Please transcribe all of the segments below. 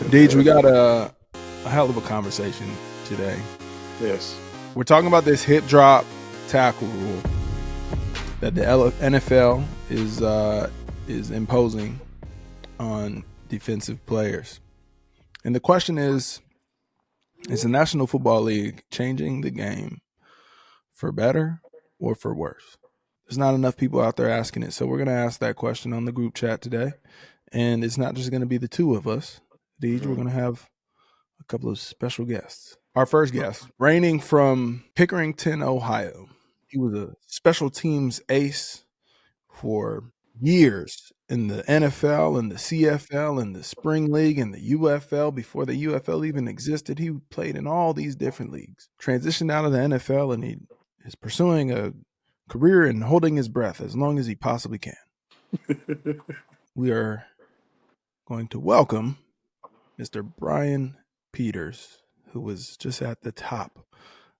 Deej, we got a hell of a conversation today. Yes. We're talking about this hip drop tackle rule that the NFL is imposing on defensive players. And the question is the National Football League changing the game for better or for worse? There's not enough people out there asking it, so we're going to ask that question on the group chat today. And it's not just going to be the two of us. Deej, we're going to have a couple of special guests. Our first guest, reigning from Pickerington, Ohio. He was a special teams ace for years in the NFL and the CFL and the Spring League and the UFL. Before the UFL even existed, he played in all these different leagues. Transitioned out of the NFL, and he is pursuing a career and holding his breath as long as he possibly can. We are going to welcome Mr. Brian Peters, who was just at the top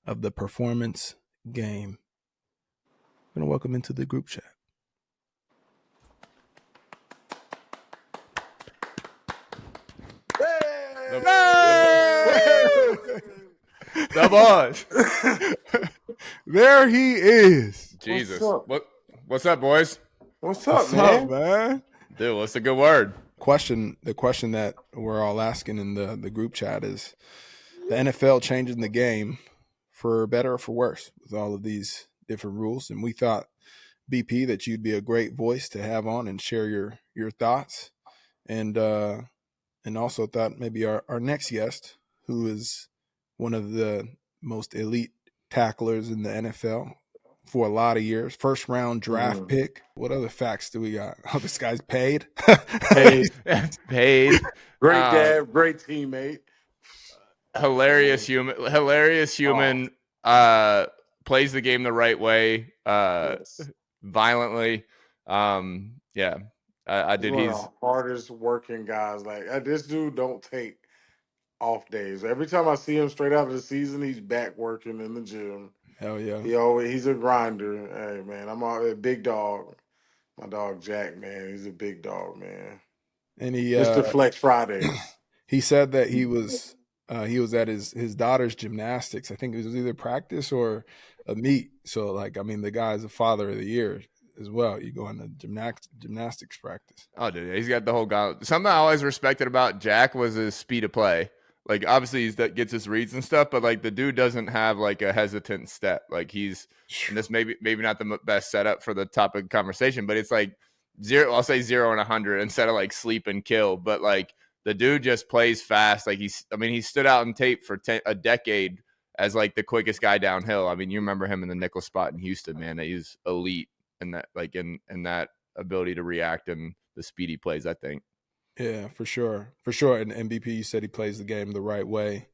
of the performance game. I'm going to welcome into the group chat. The boys. There he is. Jesus. What's up, boys? What's up, man? Dude, what's a good word? The question that we're all asking in the group chat is the NFL changing the game for better or for worse with all of these different rules. And we thought, BP, that you'd be a great voice to have on and share your thoughts. And also thought maybe our next guest, who is one of the most elite tacklers in the NFL for a lot of years, first round draft pick. What other facts do we got? Oh, this guy's paid. Paid. Great dad, great teammate. Hilarious human. Plays the game the right way. Violently. Yeah. I did. He's one of the hardest working guys. Like, this dude don't take off days. Every time I see him straight after the season, he's back working in the gym. Hell yeah. He's a grinder. Hey man, I'm a big dog. My dog Jack, man, he's a big dog, man. And he Mr. Flex Fridays. He said that he was at his daughter's gymnastics. I think it was either practice or a meet. So like, I mean, the guy's a father of the year as well. You go into gymnastics practice. Oh, dude, he's got the whole gauntlet. Something I always respected about Jack was his speed of play. Like, obviously, that gets his reads and stuff, but like the dude doesn't have like a hesitant step. Like and this maybe not the best setup for the topic of conversation, but it's like I'll say 0 and 100 instead of like sleep and kill. But like the dude just plays fast. Like he stood out in tape for a decade as like the quickest guy downhill. I mean, you remember him in the nickel spot in Houston, man. He's elite in that, like in that ability to react and the speed he plays, I think. Yeah, for sure. And MVP, you said he plays the game the right way,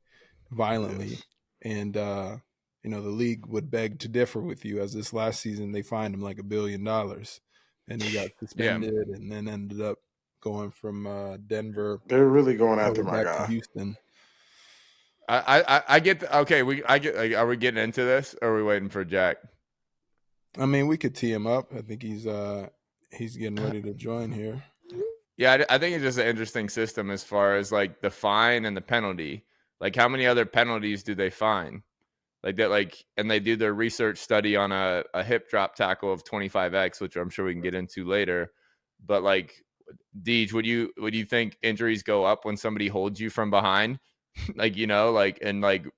violently. Yes. And, the league would beg to differ with you, as this last season they fined him like $1 billion. And he got suspended and then ended up going from Denver. They're really going after my guy. To Houston. I get are we getting into this, or are we waiting for Jack? I mean, we could tee him up. I think he's getting ready to join here. Yeah, I think it's just an interesting system as far as like the fine and the penalty. Like, how many other penalties do they fine? Like that, and they do their research study on a hip drop tackle of 25x, which I'm sure we can get into later. But like, Deej, would you think injuries go up when somebody holds you from behind, and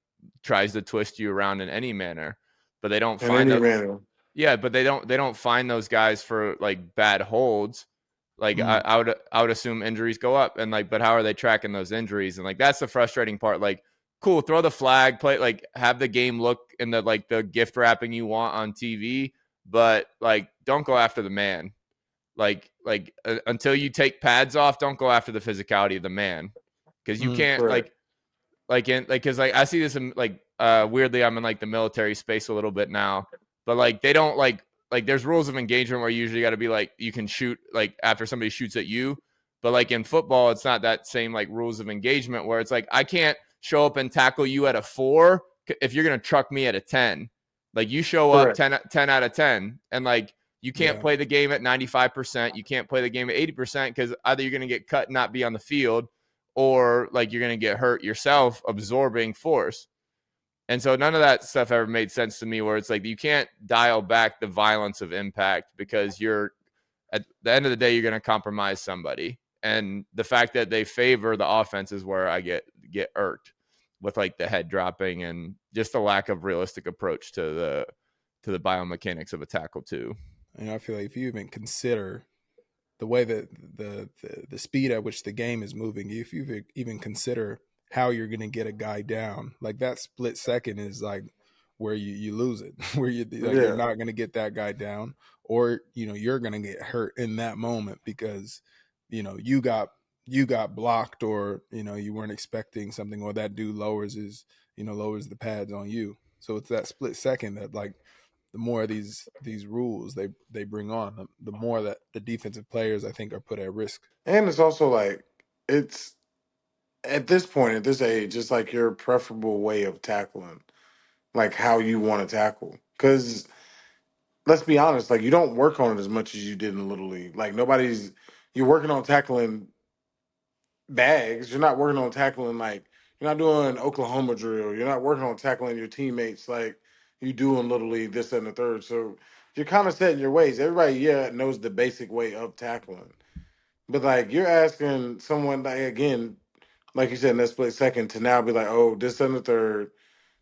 tries to twist you around in any manner? But they don't find those. Yeah, but they don't find those guys for like bad holds. Like I would assume injuries go up, and like, but how are they tracking those injuries? And like, that's the frustrating part. Like, cool, throw the flag, play, like have the game look in the gift wrapping you want on TV, but like, don't go after the man. Like until you take pads off, don't go after the physicality of the man, because you can't because I see this in weirdly, I'm in like the military space a little bit now, but like they don't like there's rules of engagement where you usually got to be like, you can shoot like after somebody shoots at you, but like in football, it's not that same like rules of engagement where it's like, I can't show up and tackle you at a 4 if you're going to truck me at a 10. Like, you show up 10 out of 10, and like, you can't play the game at 95%. You can't play the game at 80% because either you're going to get cut and not be on the field, or like you're going to get hurt yourself absorbing force. And so none of that stuff ever made sense to me, where it's like you can't dial back the violence of impact because you're at the end of the day, you're going to compromise somebody. And the fact that they favor the offense is where I get irked with like the head dropping and just the lack of realistic approach to the biomechanics of a tackle too. And I feel like if you even consider the way that the speed at which the game is moving, if you even consider how you're going to get a guy down, like that split second is like where you lose it, where you're not going to get that guy down, or you're going to get hurt in that moment because you got blocked, or you weren't expecting something, or that dude lowers the pads on you. So it's that split second that, like, the more of these rules they bring on, the more that the defensive players, I think, are put at risk. And it's also like, it's at this point, at this age, it's like your preferable way of tackling, like how you want to tackle. Because let's be honest, like, you don't work on it as much as you did in Little League. Like, you're working on tackling bags. You're not working on tackling, like, you're not doing Oklahoma drill. You're not working on tackling your teammates like you do in Little League, this and the third. So you're kind of set in your ways. Everybody, knows the basic way of tackling. But like, you're asking someone, like, again, like you said, in that split second, to now be like, oh, this and the third.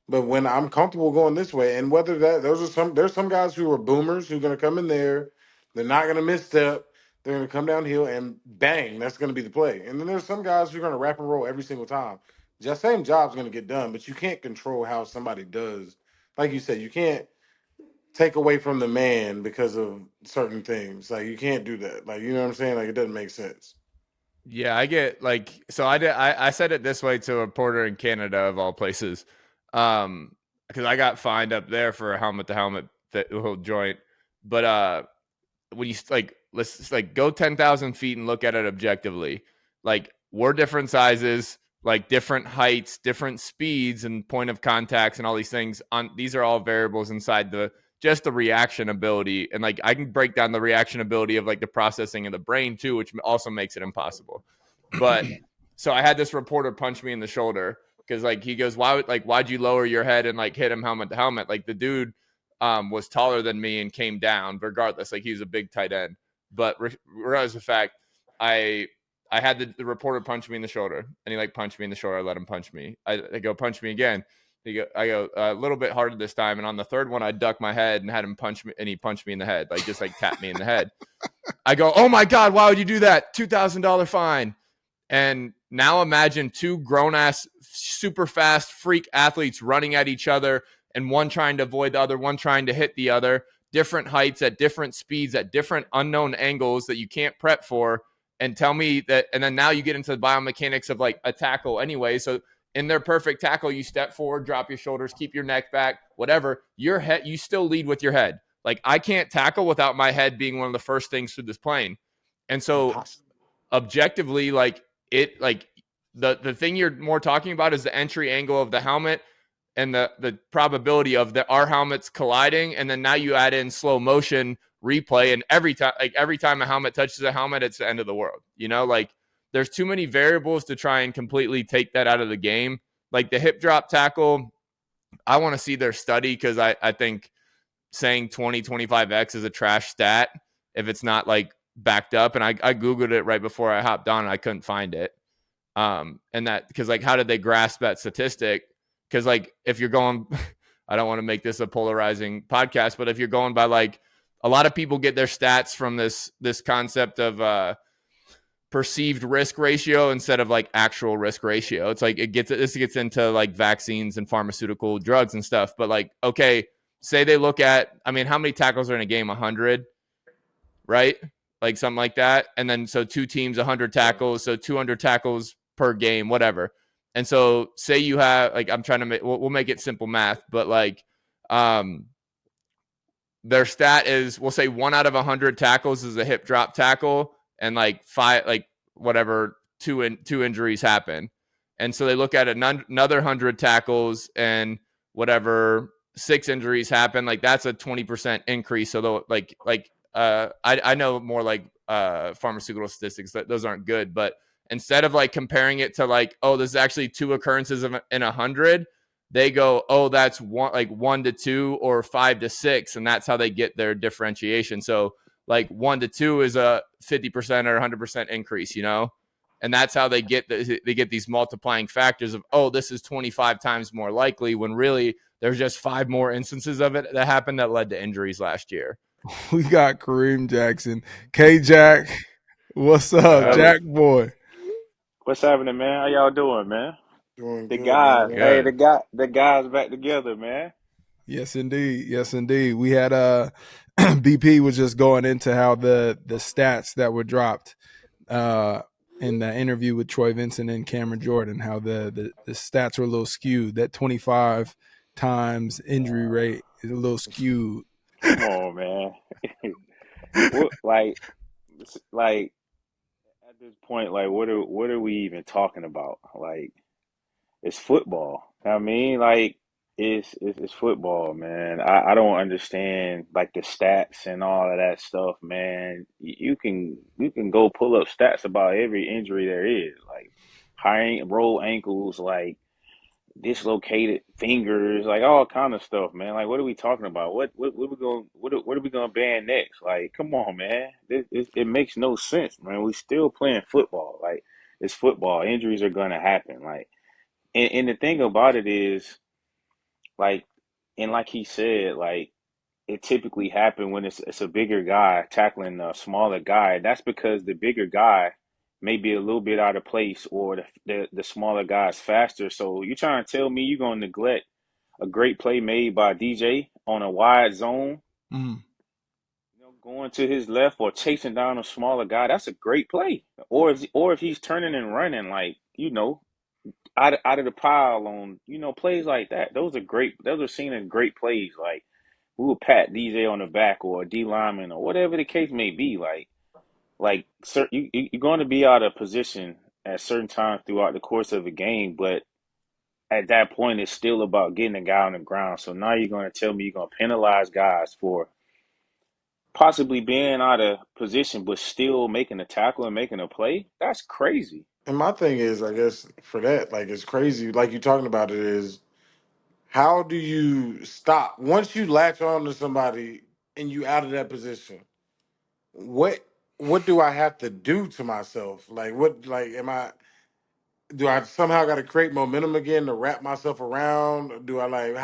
But when I'm comfortable going this way, and whether there's some guys who are boomers who are going to come in there, they're not going to misstep, they're going to come downhill and bang, that's going to be the play. And then there's some guys who are going to wrap and roll every single time. Just same job's going to get done, but you can't control how somebody does. Like you said, you can't take away from the man because of certain things. Like, you can't do that. Like, you know what I'm saying? Like, it doesn't make sense. Yeah, I get, like, so I said it this way to a reporter in Canada, of all places, because I got fined up there for a helmet to helmet joint. But when you like, let's just, like, go 10,000 feet and look at it objectively. Like, we're different sizes, like different heights, different speeds, and point of contacts, and all these things. These are all variables inside just the reaction ability. And like, I can break down the reaction ability of like the processing of the brain too, which also makes it impossible. But so I had this reporter punch me in the shoulder because, like, he goes, why'd you lower your head and like hit him helmet to helmet? Like, the dude was taller than me and came down regardless. Like, he was a big tight end. But regardless of the fact, I had the reporter punch me in the shoulder, and he like punched me in the shoulder. I let him punch me. I go, punch me again. I go a little bit harder this time, and on the third one, I ducked my head and had him punch me, and he punched me in the head, like just like tapped me in the head. I go, oh my God, why would you do that? $2,000 fine. And now imagine two grown-ass, super fast freak athletes running at each other, and one trying to avoid the other, one trying to hit the other, different heights at different speeds at different unknown angles that you can't prep for. And tell me that, and then now you get into the biomechanics of like a tackle anyway. So in their perfect tackle, you step forward, drop your shoulders, keep your neck back, whatever. Your head, you still lead with your head. Like, I can't tackle without my head being one of the first things through this plane. And so objectively, like, the thing you're more talking about is the entry angle of the helmet and the probability of our helmets colliding. And then now you add in slow motion replay, and every time a helmet touches a helmet, it's the end of the world. Like, there's too many variables to try and completely take that out of the game. Like the hip drop tackle, I want to see their study, because I think saying 20-25x is a trash stat if it's not like backed up. And I Googled it right before I hopped on and I couldn't find it. And that, because like, how did they grasp that statistic? Because like, if you're going, I don't want to make this a polarizing podcast, but if you're going by like, a lot of people get their stats from this concept of perceived risk ratio instead of like actual risk ratio. It's like this gets into like vaccines and pharmaceutical drugs and stuff. But like, okay, say they look at, I mean, how many tackles are in a game? 100, right? Like something like that. And then so two teams, 100 tackles, so 200 tackles per game, whatever. And so say you have, like, I'm trying to make, we'll make it simple math, but like, their stat is, we'll say 1 out of 100 tackles is a hip drop tackle, and like two injuries happen. And so they look at another 100 tackles, and whatever 6 injuries happen, like that's a 20% increase. So I know more like pharmaceutical statistics, that those aren't good, but instead of like comparing it to like, oh, this is actually 2 occurrences in 100, they go, oh, that's 1 to 2 or 5 to 6, and that's how they get their differentiation. So like 1 to 2 is a 50% or 100% increase, and that's how they get these multiplying factors of, oh, this is 25 times more likely, when really there's just 5 more instances of it that happened that led to injuries last year. We got Kareem Jackson. K-Jack, what's up? Fellas, Jack boy. what's happening, man? How y'all doing, man? Doing The good, guys, man. hey, Good. the guys back together, man. Yes, indeed. Yes, indeed. We had BP was just going into how the stats that were dropped in the interview with Troy Vincent and Cameron Jordan, how the stats were a little skewed. That 25 times injury rate is a little skewed. Come on, man. What, like at this point, like what are we even talking about? Like it's football. I mean, like it's football, man. I don't understand like the stats and all of that stuff, man. You can go pull up stats about every injury there is, like high roll ankles, like dislocated fingers, like all kind of stuff, man. Like, what are we talking about? What we going what are we gonna ban next? Like, come on, man. It makes no sense, man. We still playing football. Like, it's football. Injuries are gonna happen. Like, and the thing about it is, like, and like he said, like it typically happen when it's a bigger guy tackling a smaller guy. That's because the bigger guy may be a little bit out of place, or the smaller guy is faster. So you're trying to tell me you're gonna neglect a great play made by DJ on a wide zone, Mm. going to his left or chasing down a smaller guy? That's a great play. Or if he's turning and running, like out of the pile on plays like that. Those are great. Those are seen as great plays. Like, we will pat DJ on the back, or a D lineman, or whatever the case may be. Like you're going to be out of position at certain times throughout the course of a game, but at that point, it's still about getting a guy on the ground. So now you're going to tell me you're going to penalize guys for possibly being out of position, but still making a tackle and making a play? That's crazy. And my thing is, I guess for that, like it's crazy. Like you talking about it is, how do you stop once you latch on to somebody and you out of that position? What what do I have to do to myself? Like what? Like am I? Do I somehow got to create momentum again to wrap myself around? Do I like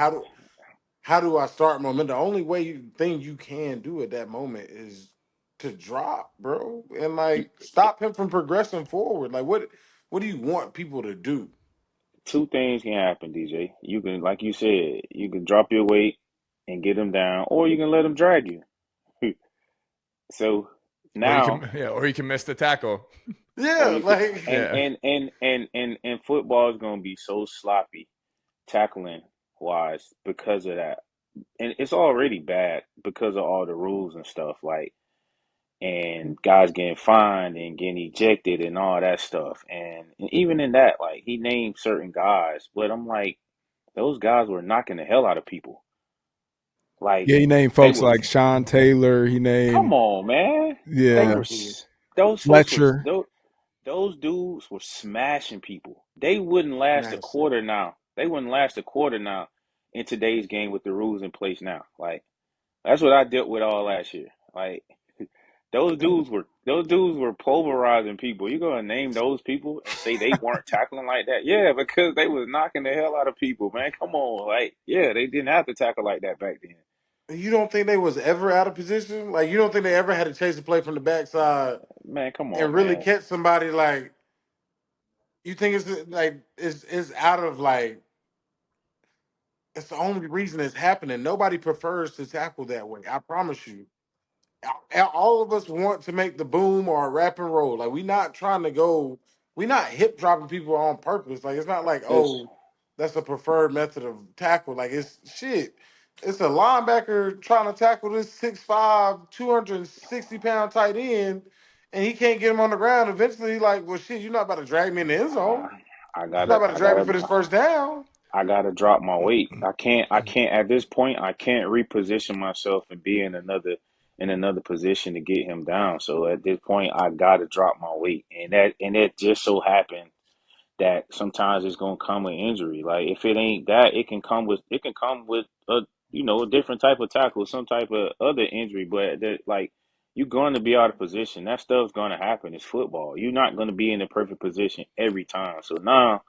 how do I start momentum? The only thing you can do at that moment is to drop, bro, and like stop him from progressing forward. Like what do you want people to do? Two things can happen, DJ. You can, like you said, you can drop your weight and get them down, or you can let them drag you. So Or you now, can or you can miss the tackle. or Yeah, you can, like and Yeah. football is going to be so sloppy tackling wise because of that, and it's already bad because of all the rules and stuff. Like, and guys getting fined and getting ejected and all that stuff, and even in that, like he named certain guys, but I'm like, those guys were knocking the hell out of people. Like, Yeah, he named they folks were. like Sean Taylor. He Come named on, man. They yeah were. absolutely Those folks were. Fletcher. Those dudes were smashing people. They wouldn't last a nasty. quarter now. They wouldn't last a quarter now in today's game with the rules in place now. Like, that's what I dealt with all last year. Like, those dudes were pulverizing people. You gonna name those people and say they weren't tackling like that? Yeah, because they was knocking the hell out of people, man. Come on, like, yeah, they didn't have to tackle like that back then. You don't think they was ever out of position? Like you don't think they ever had to chase the play from the backside Man, come and on, really man. catch somebody? Like you think it's like it's out of like it's the only reason it's happening. Nobody prefers to tackle that way. I promise you. All of us want to make the boom or rap and roll. Like we not trying to go. We not hip dropping people on purpose. Like it's not like It's that's a preferred method of tackle. Like it's shit. It's a linebacker trying to tackle this 6'5", 260 pound tight end, and he can't get him on the ground. Eventually, like, well, shit, you're not about to drag me in the end uh, zone. I You're not gotta, about to I drag me gotta, for this first down. I gotta drop my weight. I can't at this point. I can't reposition myself and be in another in another position to get him down. So at this point, I gotta drop my weight, and that just so happened that sometimes it's gonna come with injury. Like if it ain't that, it can come with a a different type of tackle, some type of other injury. But that like you're going to be out of position. That stuff's gonna happen. It's football. You're not gonna be in the perfect position every time. So now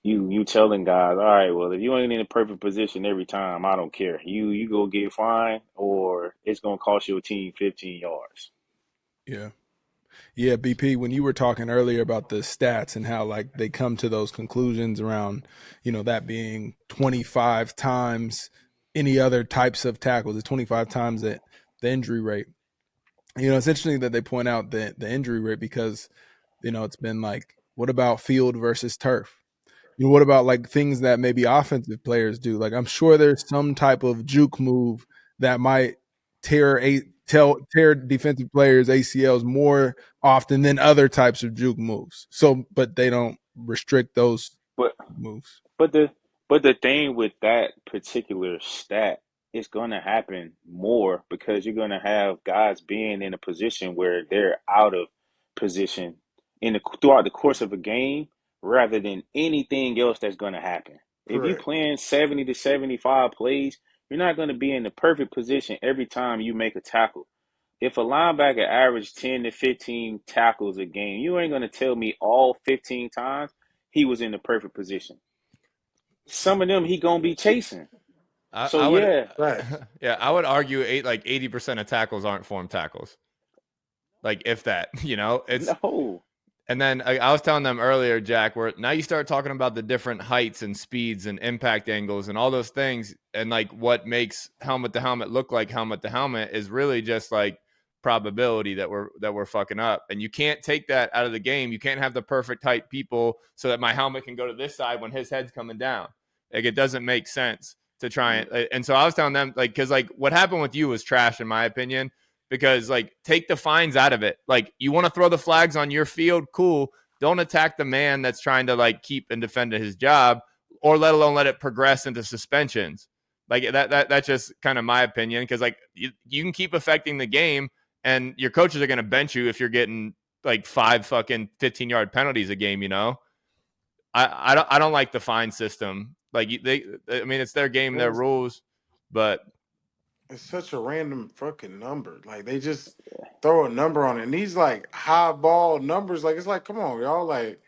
you telling guys, all right, well if you ain't in the perfect position every time, I don't care. You go get fined or it's gonna cost your team 15 yards. Yeah. Yeah, BP, when you were talking earlier about the stats and how like they come to those conclusions around, that being 25 times any other types of tackles, the 25 times the injury rate. It's interesting that they point out the injury rate because, it's been like, what about field versus turf? What about like things that maybe offensive players do? Like I'm sure there's some type of juke move that might tear defensive players ACLs more often than other types of juke moves. So, but they don't restrict those But moves. But the thing with that particular stat, it's gonna happen more because you're gonna have guys being in a position where they're out of position throughout the course of a game, rather than anything else that's gonna happen. If you Correct. playing 70 to 75 plays, you're not gonna be in the perfect position every time you make a tackle. If a linebacker averaged 10 to 15 tackles a game, you ain't gonna tell me all 15 times he was in the perfect position. Some of them he gonna be chasing. So I would, yeah, Right. yeah, I would argue 80% of tackles aren't formed tackles. Like if that, it's. no, And then I was telling them earlier, Jack, where now you start talking about the different heights and speeds and impact angles and all those things, and like what makes helmet to helmet look like helmet to helmet is really just like probability that we're fucking up. And you can't take that out of the game. You can't have the perfect height people so that my helmet can go to this side when his head's coming down. Like it doesn't make sense to try and so I was telling them like because like what happened with you was trash in my opinion because like take the fines out of it. Like you want to throw the flags on your field, cool. Don't attack the man that's trying to like keep and defend his job, or let alone let it progress into suspensions. Like that's just kind of my opinion because like you can keep affecting the game, and your coaches are going to bench you if you're getting like 5 fucking 15-yard penalties a game. I don't like the fine system. Like I mean, it's their game, their It's, rules, but it's such a random fucking number. Like they just throw a number on it. And these like high ball numbers, like it's like, come on, y'all. Like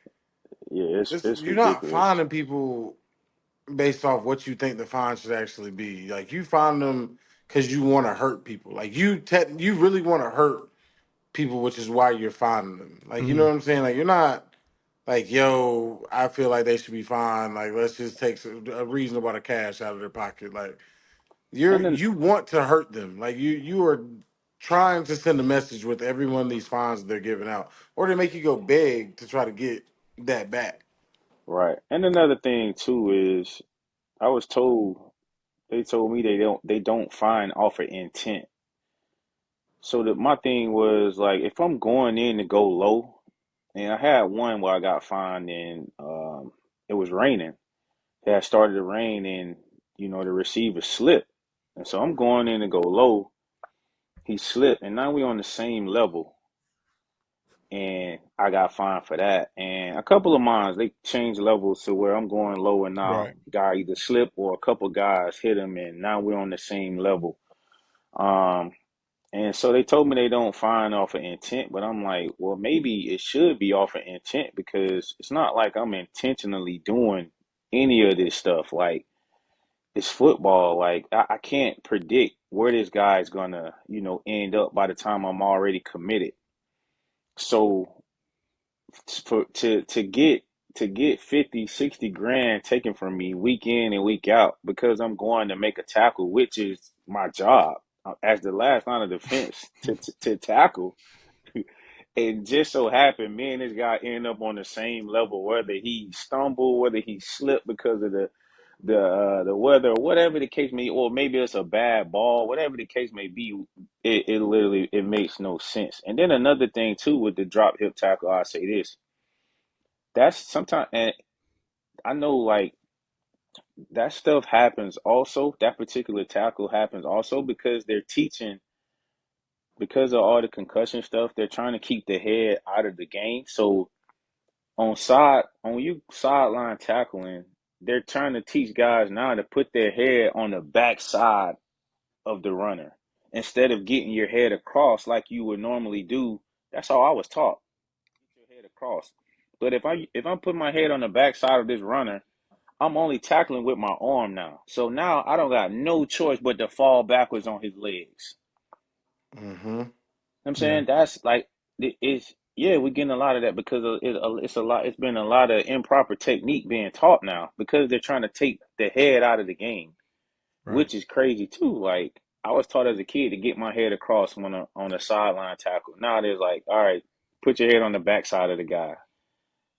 yeah, this it's you're not ridiculous. finding people based off what you think the fine should actually be. Like you find them because you want to hurt people. Like you really want to hurt people, which is why you're finding them. Like you know mhm. what I'm saying? Like you're not like, yo, I feel like they should be fine. Like let's just take a reasonable amount of cash out of their pocket. Like And then you want to hurt them. Like you are trying to send a message with every one of these fines they're giving out, or they make you go beg to try to get that back. right, and another thing too is I was told they told me they don't find offer intent. So that my thing was like if I'm going in to go low, and I had one where I got fined and it was raining. It had started to rain and the receiver slipped, and so I'm going in to go low. He slipped, and now we on the same level, and I got fined for that. And a couple of mines, they changed levels to where I'm going low, and now Right. guy either slipped or a couple guys hit him, and now we're on the same level. Um, and so they told me they don't fine off of intent, but I'm like, well, maybe it should be off of intent because it's not like I'm intentionally doing any of this stuff. Like it's football. Like I can't predict where this guy's gonna, end up by the time I'm already committed. So for to get 50, 60 grand taken from me week in and week out because I'm going to make a tackle, which is my job as the last line of defense to tackle. It just so happened me and this guy end up on the same level, whether he stumbled, whether he slipped because of the weather, or whatever the case may, or maybe it's a bad ball, whatever the case may be. It literally it makes no sense. And then another thing too with the drop hip tackle, I say this: that's sometimes, and I know like that stuff happens also. That particular tackle happens also because they're teaching because of all the concussion stuff, they're trying to keep the head out of the game. So on you sideline tackling, they're trying to teach guys now to put their head on the back side of the runner instead of getting your head across like you would normally do. That's how I was taught. Get your head across. But if I'm putting my head on the back side of this runner, I'm only tackling with my arm now. So now I don't got no choice but to fall backwards on his legs. Mm-hmm. I'm Yeah. saying that's like it's yeah, we're getting a lot of that because it's a lot. It's been a lot of improper technique being taught now because they're trying to take the head out of the game, Right. which is crazy too. Like I was taught as a kid to get my head across on a sideline tackle. Now there's like, all right, put your head on the backside of the guy.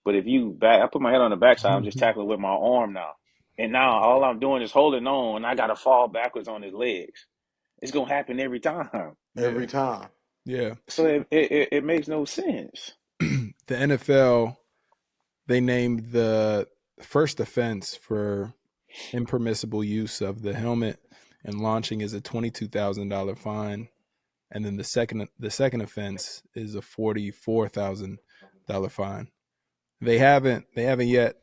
But if you back, I put my head on the backside. I'm just tackling with my arm now, and now all I'm doing is holding on, and I got to fall backwards on his legs. It's gonna happen every time. Yeah. Every time. Yeah. So it makes no sense. The NFL, they named the first offense for impermissible use of the helmet and launching is a $22,000 fine, and then the second offense is a $44,000 fine. They haven't yet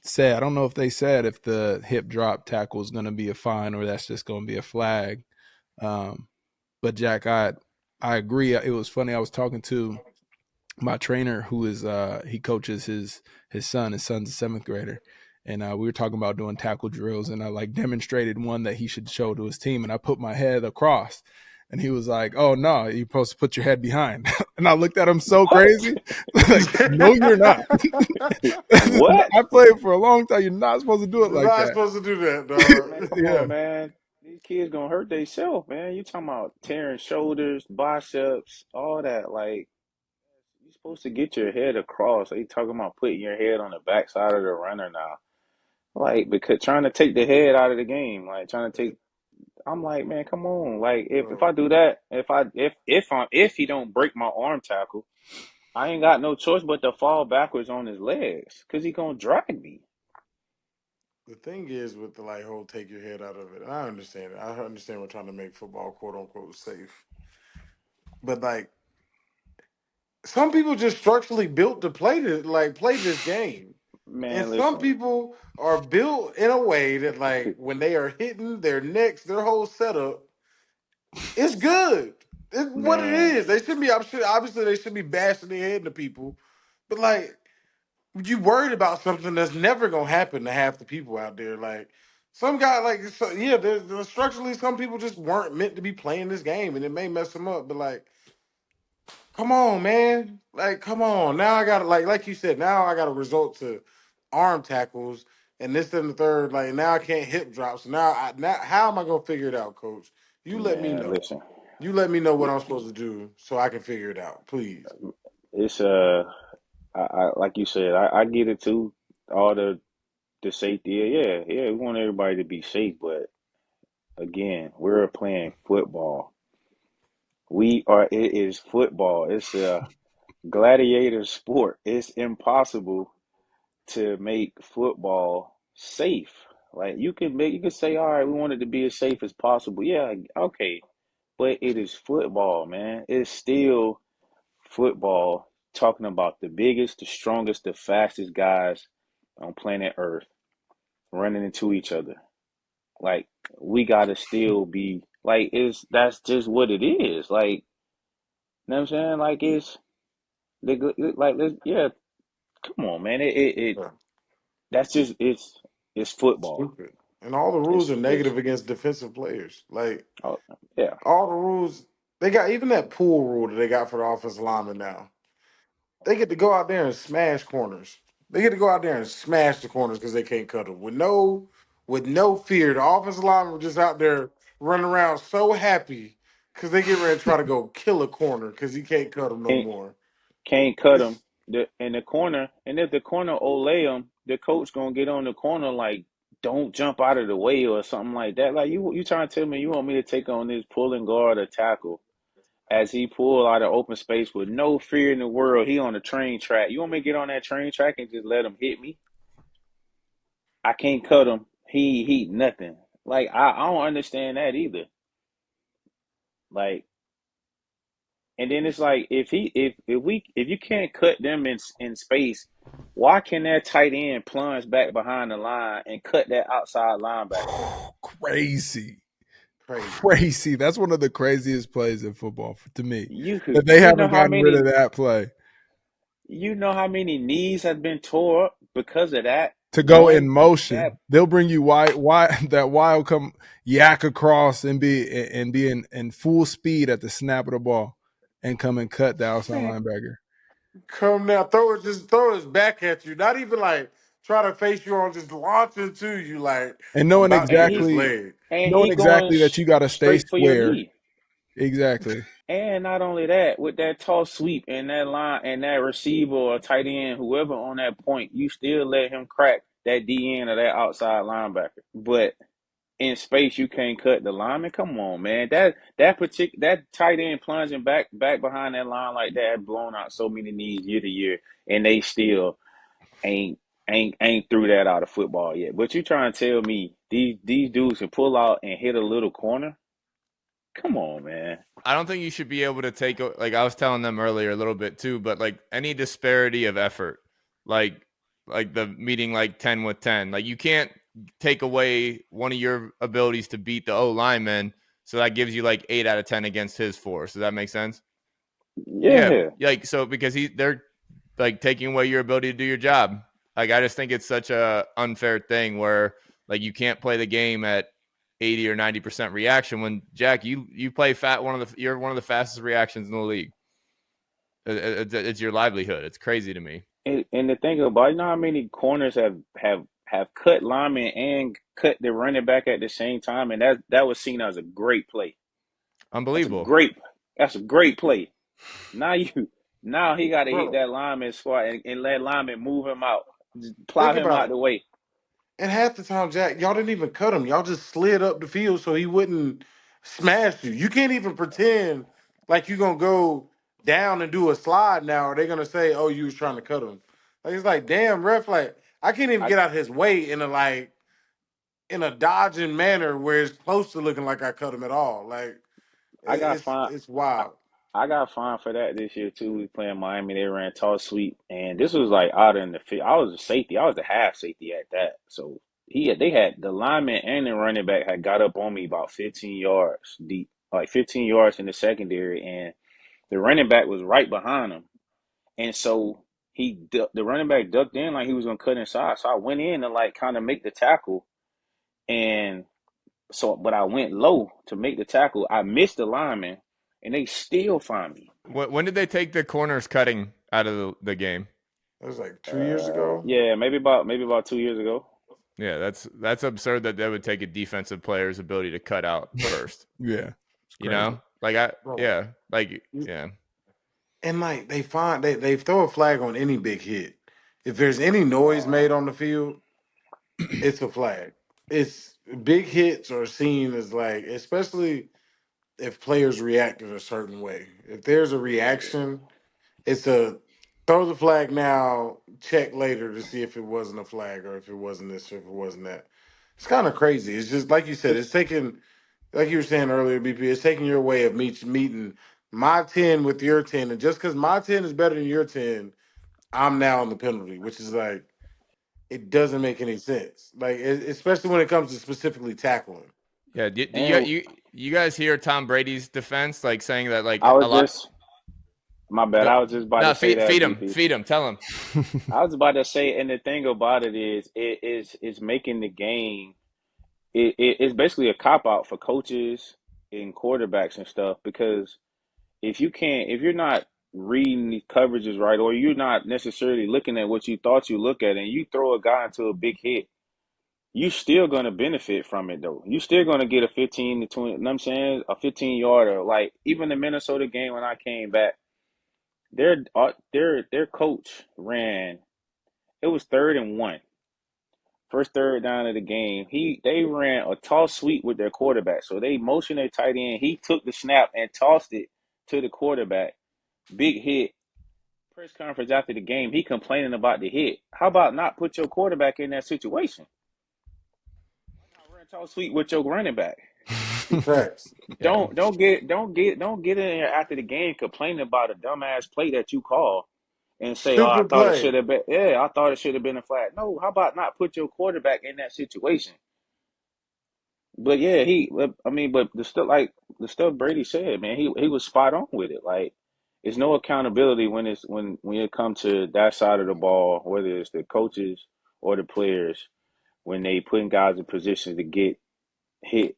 said. I don't know if they said if the hip drop tackle is going to be a fine or that's just going to be a flag. Um, but Jack, I agree. It was funny. I was talking to my trainer who is he coaches his son. His son's a seventh grader, and we were talking about doing tackle drills, and I like demonstrated one that he should show to his team, and I put my head across, and he was like, "Oh no, you're supposed to put your head behind." And I looked at him so What? crazy, like, "No, you're not." What? I played for a long time. You're not supposed to do it You're like not that. supposed to do that, Man, dog. come Yeah, on, man. These kids gonna hurt themselves, man. You talking about tearing shoulders, biceps, all that. Like, you're supposed to get your head across. They talking about putting your head on the backside of the runner now. Like, because trying to take the head out of the game. Like, trying to take. I'm like, man, come on. Like, if Bro, I do that, if he don't break my arm tackle, I ain't got no choice but to fall backwards on his legs, cause he gonna drag me. the thing is with the like whole take your head out of it, and I understand it. I understand we're trying to make football quote unquote safe. But like some people just structurally built to play this game. And Man, some listen. people are built in a way that like when they are hitting their necks, their whole setup, it's good. It's what it Man, is. They should be I'm sure obviously they should be bashing their head into people. But like you worried about something that's never gonna happen to half the people out there. Like some guy, like yeah, there's structurally some people just weren't meant to be playing this game, and it may mess them up. But like, come on, man, like come on. Now I got to like you said. Now I got to resort to arm tackles and this and the third. Like now I can't hip drop. So now how am I gonna figure it out, Coach? You let me man, know. listen. You let me know what I'm supposed to do so I can figure it out, please. It's I like you said, I get it too. All the safety, yeah, we want everybody to be safe, but again, we're playing football. It is football. It's a gladiator sport. It's impossible to make football safe. Like you can say, all right, we want it to be as safe as possible. Yeah, okay. But it is football, man. It's still football, talking about the biggest, the strongest, the fastest guys on planet Earth running into each other. Like we gotta still be like it's that's just what it is. Like you know what I'm saying? Like it's like yeah, come on, man. It Yeah, that's just it's football. stupid. And all the rules are It's negative against defensive players. Like oh yeah. all the rules they got, even that pool rule that they got for the offensive linemen now. They get to go out there and smash corners. They get to go out there and smash the corners because they can't cut them with no fear. The offensive linemen were just out there running around so happy because they get ready to try to go kill a corner because he can't cut them no Can't more. can't cut It's him in the corner, and if the corner olay him, the coach gonna get on the corner like, don't jump out of the way or something like that. Like you trying to tell me you want me to take on this pulling guard or tackle as he pull out of open space with no fear in the world. He on the train track. You want me to get on that train track and just let him hit me? I can't cut him. He nothing. Like I don't understand that either. Like And then it's like if you can't cut them in space, why can that tight end plunge back behind the line and cut that outside linebacker? Crazy. Crazy. Crazy. That's one of the craziest plays in football to me. You That they you know haven't how gotten rid of many that play. knees have been tore up because of that To go in one that motion, they'll bring you wide that wild come yak across and be in full speed at the snap of the ball and come and cut the outside Man, linebacker. come now, throw it, just throw his back at you. Not even like try to face you on, just launch it to you. Like And I'm knowing about to and hit his exactly leg. that you gotta stay straight for your square. knee. Exactly. And not only that, with that tall sweep and that line and that receiver or tight end, whoever on that point, you still let him crack that D end or that outside linebacker. But in space, you can't cut the lineman. Come on, man. That tight end plunging back behind that line like that had blown out so many knees year to year, and they still ain't ain't threw that out of football yet. But you trying to tell me these dudes can pull out and hit a little corner? Come on, man. I don't think you should be able to take, like I was telling them earlier a little bit too, but like any disparity of effort, like the meeting like 10 with 10, like you can't take away one of your abilities to beat the O lineman, so that gives you like 8 out of 10 against his 4. Does that make sense? Yeah, Yeah. like so because they're like taking away your ability to do your job. Like I just think it's such a unfair thing where like you can't play the game at 80 or 90% reaction when Jack, you play you're one of the fastest reactions in the league. It's your livelihood. It's crazy to me. And the thing about, you know how many corners have cut linemen and cut the running back at the same time, and that was seen as a great play. That's a Unbelievable. great that's a great play. Now you now he got to hit Bro, that lineman squat and let lineman move him out, just plow think him about out it. the way. And half the time, Jack, y'all didn't even cut him. Y'all just slid up the field so he wouldn't smash you. You can't even pretend like you're gonna go down and do a slide now, or they're gonna say, "Oh, you was trying to cut him." Like it's like, damn, ref, like I can't even I get out his way in a dodging manner where it's close to looking like I cut him at all. Like I got it's fined. it's I, wild. I got fined for that this year too. We playing Miami. They ran tall sweep, and this was like out in the field. I was a safety. I was the half safety at that. So they had the lineman and the running back had got up on me about 15 yards deep, like 15 yards in the secondary, and the running back was right behind him. And so the running back ducked in like he was gonna cut inside. So I went in to like kind of make the tackle, and but I went low to make the tackle. I missed the lineman, and they still find me. When did they take the corners cutting out of the game? It was like 2 years ago. Yeah, maybe about 2 years ago. Yeah, that's absurd that they would take a defensive player's ability to cut out first. Yeah. It's You crazy. know, like I Bro. yeah, like yeah. And like they throw a flag on any big hit. If there's any noise made on the field, it's a flag. It's big hits are seen as like, especially if players react in a certain way. If there's a reaction, it's a throw the flag now, check later to see if it wasn't a flag or if it wasn't this or if it wasn't that. It's kind of crazy. It's just like you said, it's taking, like you were saying earlier, BP, it's taking your way of meeting my 10 with your 10. And just because my 10 is better than your 10, I'm now on the penalty, which is like, it doesn't make any sense. Like, especially when it comes to specifically tackling. Yeah, do And you guys hear Tom Brady's defense, like saying that like I a was lot? just my bad. Go, I was just about to no, say that, BP. feed him, tell him. I was about to say, and the thing about it is, it's making the game. It's basically a cop out for coaches and quarterbacks and stuff because if you're not reading the coverages right, or you're not necessarily looking at what you thought you look at, and you throw a guy into a big hit, you still gonna benefit from it though. You still gonna get a 15 to 20. You know what I'm saying, a 15 yarder. Like even the Minnesota game when I came back, their coach ran. It was 3rd and 1. First third down of the game, they ran a toss sweep with their quarterback. So they motioned their tight end. He took the snap and tossed it to the quarterback. Big hit. Press conference after the game, he complaining about the hit. How about not put your quarterback in that situation? Why not run toss sweep with your running back? Facts. Yeah. Don't get in there after the game complaining about a dumbass play that you call and say, "Oh, I Stupid thought it play. should have been." Yeah, I thought it should have been a flag. No, how about not put your quarterback in that situation? But yeah, but the stuff Brady said, man, he was spot on with it. Like, there's no accountability when it comes to that side of the ball, whether it's the coaches or the players, when they putting guys in positions to get hit,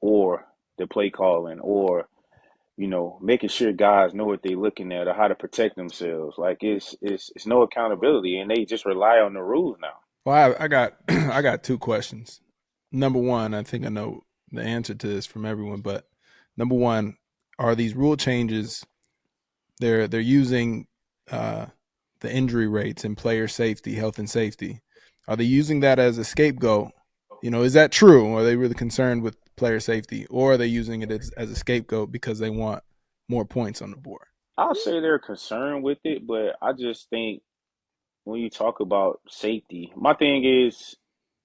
or the play calling, or making sure guys know what they're looking at or how to protect themselves. Like, it's no accountability, and they just rely on the rules now. Well, I got I got two questions. Number one, I think I know the answer to this from everyone, but number one, are these rule changes they're using the injury rates and player safety, health and safety? Are they using that as a scapegoat? Is that true? Are they really concerned with player safety, or are they using it as a scapegoat because they want more points on the board? I'll say they're concerned with it, but I just think when you talk about safety, my thing is,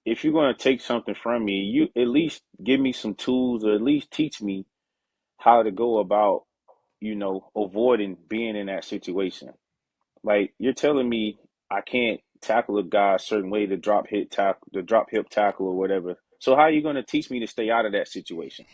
if you're going to take something from me, you at least give me some tools, or at least teach me how to go about, avoiding being in that situation. Like, you're telling me I can't tackle a guy a certain way to drop hip tackle or whatever. So how are you going to teach me to stay out of that situation?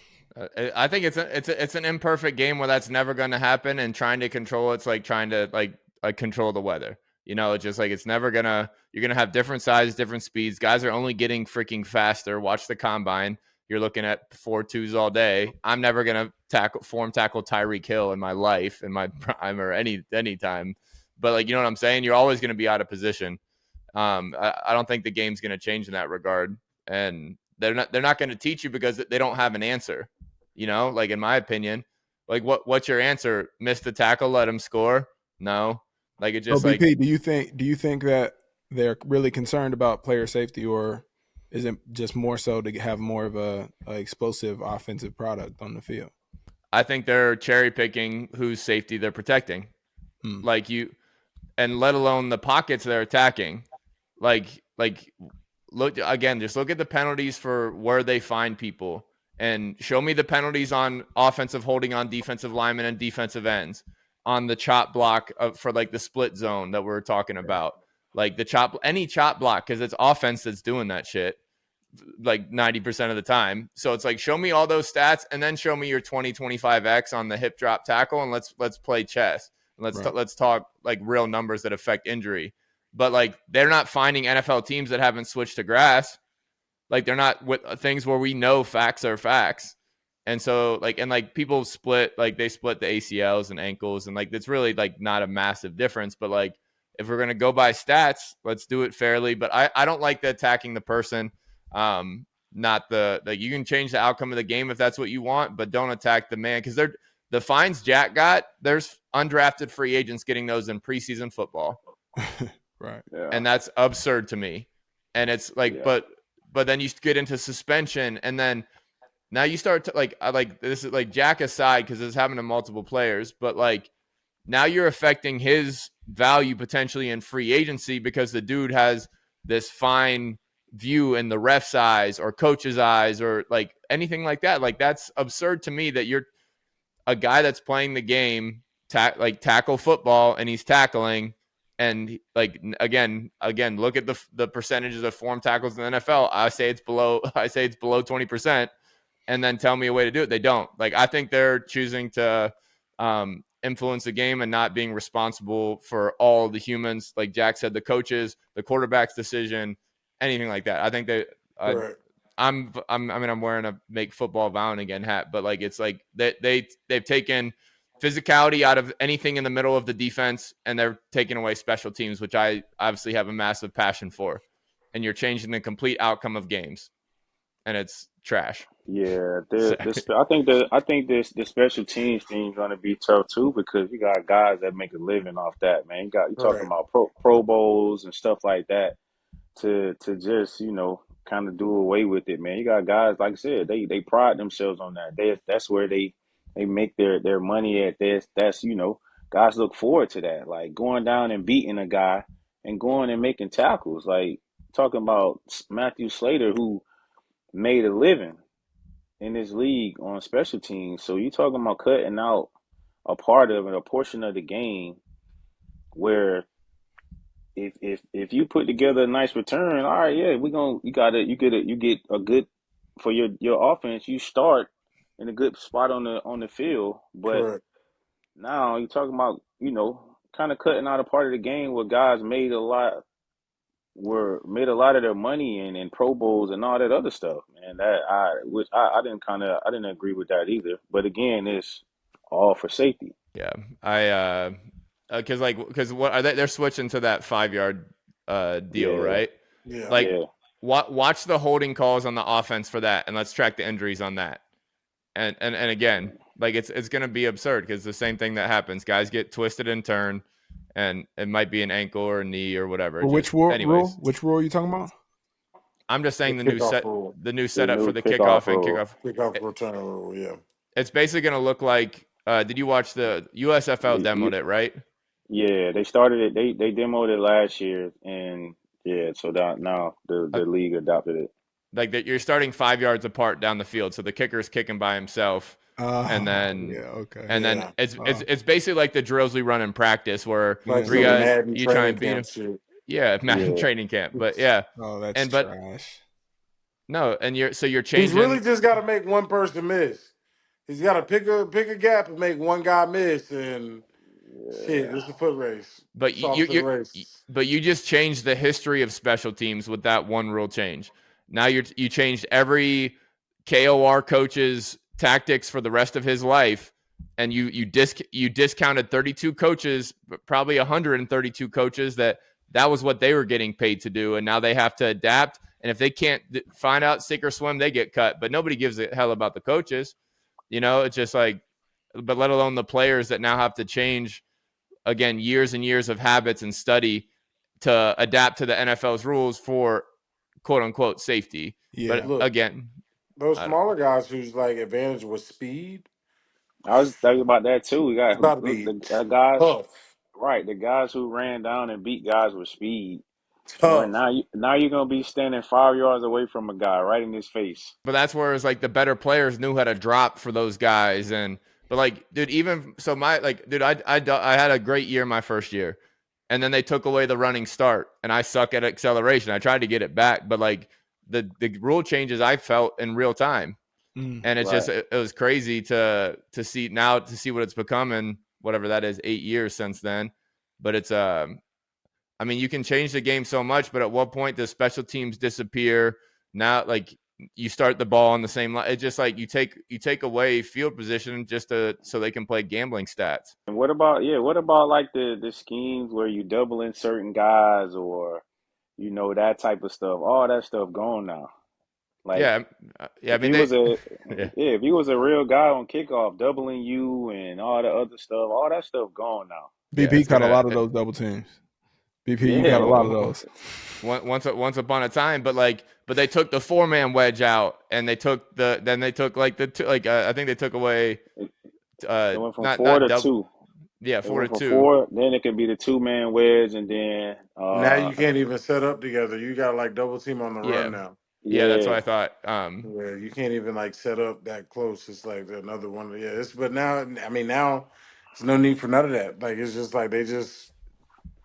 I think it's an imperfect game where that's never going to happen, and trying to control it's like trying to control the weather. It's just like it's never gonna. You're gonna have different sizes, different speeds. Guys are only getting freaking faster. Watch the combine. You're looking at 4.2s all day. I'm never gonna form tackle Tyreek Hill in my life, in my prime, or any time. But you know what I'm saying. You're always gonna be out of position. I don't think the game's gonna change in that regard, and they're not going to teach you because they don't have an answer. In my opinion, what's your answer? Miss the tackle, let him score? No. It So just BP, do you think that they're really concerned about player safety, or is it just more so to have more of a explosive offensive product on the field? I think they're cherry picking whose safety they're protecting. Hmm. And let alone the pockets they're attacking. Look again, just look at the penalties for where they find people, and show me the penalties on offensive holding on defensive linemen and defensive ends, on the chop block for the split zone that we're talking about, any chop block, because it's offense that's doing that shit 90% of the time. So it's show me all those stats, and then show me your 20-25x on the hip drop tackle, and let's play chess. Let's talk real numbers that affect injury. But they're not finding NFL teams that haven't switched to grass. They're not with things where we know facts are facts. And so people split, they split the ACLs and ankles, and it's really not a massive difference. But if we're gonna go by stats, let's do it fairly. But I don't like the attacking the person. Not the you can change the outcome of the game if that's what you want, but don't attack the man, because the fines Jack got, there's undrafted free agents getting those in preseason football. Right. Yeah. And that's absurd to me. And it's Yeah. but then you get into suspension, and then now you start to this is Jack aside, because this happened to multiple players, but now you're affecting his value potentially in free agency, because the dude has this fine view in the ref's eyes or coach's eyes or anything like that. That's absurd to me, that you're a guy that's playing the game, tackle football, and he's tackling. And again, look at the percentages of form tackles in the NFL. I say it's below 20%, and then tell me a way to do it. They don't. I think they're choosing to influence the game and not being responsible for all the humans. Like Jack said, the coaches, the quarterback's decision, anything like that. I think they. Right. I'm wearing a Make Football Violent Again hat, but it's they've taken physicality out of anything in the middle of the defense, and they're taking away special teams, which I obviously have a massive passion for. And you're changing the complete outcome of games, and it's trash. Yeah, Sorry. I think the special teams thing is gonna be tough too, because you got guys that make a living off that, man. You talking Right. about pro bowls and stuff like that, to just kind of do away with it, man. You got guys, like I said, they pride themselves on that. That's where they make their money at. That's guys look forward to that, like going down and beating a guy and going and making tackles. Like, talking about Matthew Slater, who made a living in this league on special teams. So you talking about cutting out a part of it, a portion of the game where if you put together a nice return, all right, yeah, you get a good for your offense. You start in a good spot on the field, but Correct. now you're talking about kind of cutting out a part of the game where guys made a lot of their money in Pro Bowls and all that other stuff, man. I didn't agree with that either. But again, it's all for safety. Yeah, because what are they? They're switching to that 5 yard deal, Yeah, right? Yeah. Like, yeah. watch the holding calls on the offense for that, and let's track the injuries on that. And again, like it's gonna be absurd because the same thing that happens, guys get twisted and turned, and it might be an ankle or a knee or whatever. Well, Just rule? anyways, Which rule are you talking about? I'm just The saying kickoff rule, the new The setup for new the kickoff kickoff and rule. kickoff. kickoff return rule. Yeah. It's basically gonna look like. Did you watch the USFL You, demoed it, right? yeah, they started it. They demoed it last year, and yeah, so that now the league adopted it. Like that, you're starting 5 yards apart down the field, so the kicker's kicking by himself, and then Yeah, okay. Yeah. it's basically like the drills we run in practice, where Like three some Mhm. guys Madden you try training and beat camp him. shit. Yeah, Madden Yeah, training camp, but yeah, Oh, that's and but trash. no, and you're He's really changing. just got to make one person miss. He's got to pick a gap and make one guy miss, and shit, yeah. it's a foot race. But It's off to the races. but you just changed the history of special teams with that one rule change. Now you changed every KOR coach's tactics for the rest of his life, and you discounted 32 coaches, probably 132 coaches that was what they were getting paid to do, and now they have to adapt. And if they can't find out sink or swim, they get cut. But nobody gives a hell about the coaches. It's just like, but let alone the players that now have to change again years and years of habits and study to adapt to the NFL's rules for quote unquote safety. Yeah. But Look, again, those I don't, smaller guys whose like advantage was speed, I was thinking about that too. We got it's about to be the guys, tough, right? The guys who ran down and beat guys with speed. And tough. now you're gonna be standing 5 yards away from a guy right in his face. but that's where it's like the better players knew how to drop for those guys. And but like, dude, even so, I had a great year my first year, and then they took away the running start, and I suck at acceleration. I tried to get it back, but like the rule changes I felt in real time, Mm. and it's Right. just it was crazy to see now, to see what it's become in whatever that is, 8 years since then. But it's I mean, you can change the game so much, but at what point does special teams disappear? Now, like, you start the ball on the same line. It's just like you take away field position just so they can play gambling stats. And what about like the schemes where you doubling certain guys or that type of stuff? All that stuff gone now. Like Yeah, yeah. I if mean, he was a yeah, yeah, if he was a real guy on kickoff, doubling you and all the other stuff, all that stuff gone now. yeah. BP It's caught a gonna lot of those double teams. BP, you got a Yeah, lot of those. once upon a time, but they took the 4-man wedge out, and they took like the two, like I think they took away it went from four not to double, two. yeah, It four to went from two. four, then it could be the 2-man wedge, and then Now you can't even set up together. You got like double team on the Yeah, run now. yeah. That's what yeah. I thought. Yeah, you can't even like set up that close. It's like another one. Yeah, but now I mean now there's no need for none of that. Like it's just like they just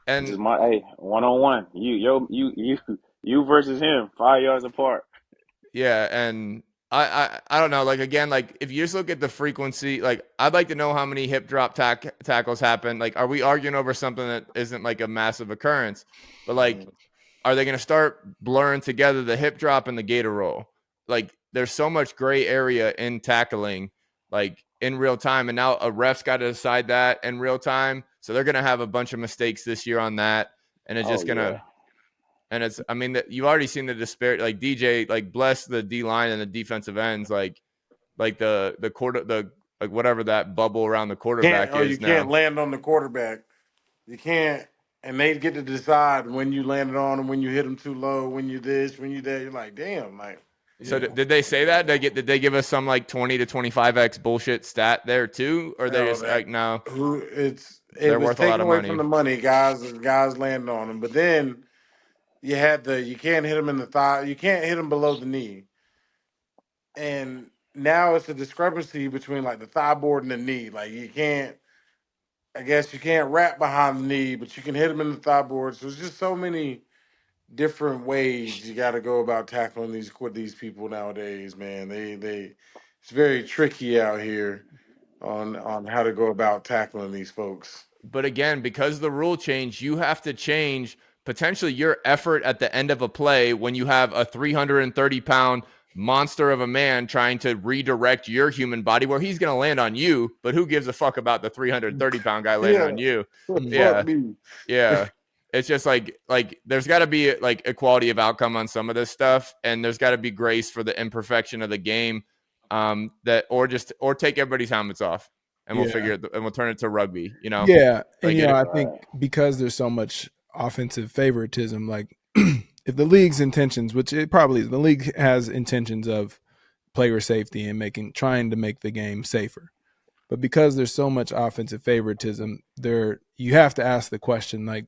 And Just my hey, 1-on-1. You versus him, 5 yards apart. yeah, and I don't know. Like again, like if you just look at the frequency, like I'd like to know how many hip drop tackles happen. Like, are we arguing over something that isn't like a massive occurrence? But like, are they going to start blurring together the hip drop and the gator roll? Like, there's so much gray area in tackling, like in real time, and now a ref's got to decide that in real time. So they're going to have a bunch of mistakes this year on that, and it's Oh just yeah. gonna. And it's, I mean, you've already seen the disparity. Like DJ, like bless the D line and the defensive ends, like the quarter, the like whatever that bubble around the quarterback you is can't now. land on the quarterback. You can't, and they get to decide when you landed on them, when you hit them too low, when you this, when you that. You're like, damn, like So Yeah. did they say that? Did they give us some like 20 to 25x bullshit stat there too, or they hell just that like no, who it they're was worth a lot taken of away from money? the money. Guys landed on them, but then you can't hit them in the thigh. You can't hit them below the knee, and now it's a discrepancy between like the thigh board and the knee. Like you can't, I guess you can't wrap behind the knee, but you can hit them in the thigh board. So it's just so many different ways you got to go about tackling these people nowadays, man. They it's very tricky out here on how to go about tackling these folks. But again, because the rule change, you have to change potentially your effort at the end of a play when you have a 330-pound monster of a man trying to redirect your human body where he's going to land on you, but who gives a fuck about the 330-pound guy landing Yeah, on you? fuck Yeah. me. Yeah. It's just like there's got to be like equality of outcome on some of this stuff, and there's got to be grace for the imperfection of the game. That or take everybody's helmets off, and we'll Yeah. figure it, and we'll turn it to rugby. You know, Yeah, and like it. I think Right. because there's so much offensive favoritism, like if the league's intentions, which it probably is, the league has intentions of player safety and trying to make the game safer. But because there's so much offensive favoritism, you have to ask the question like,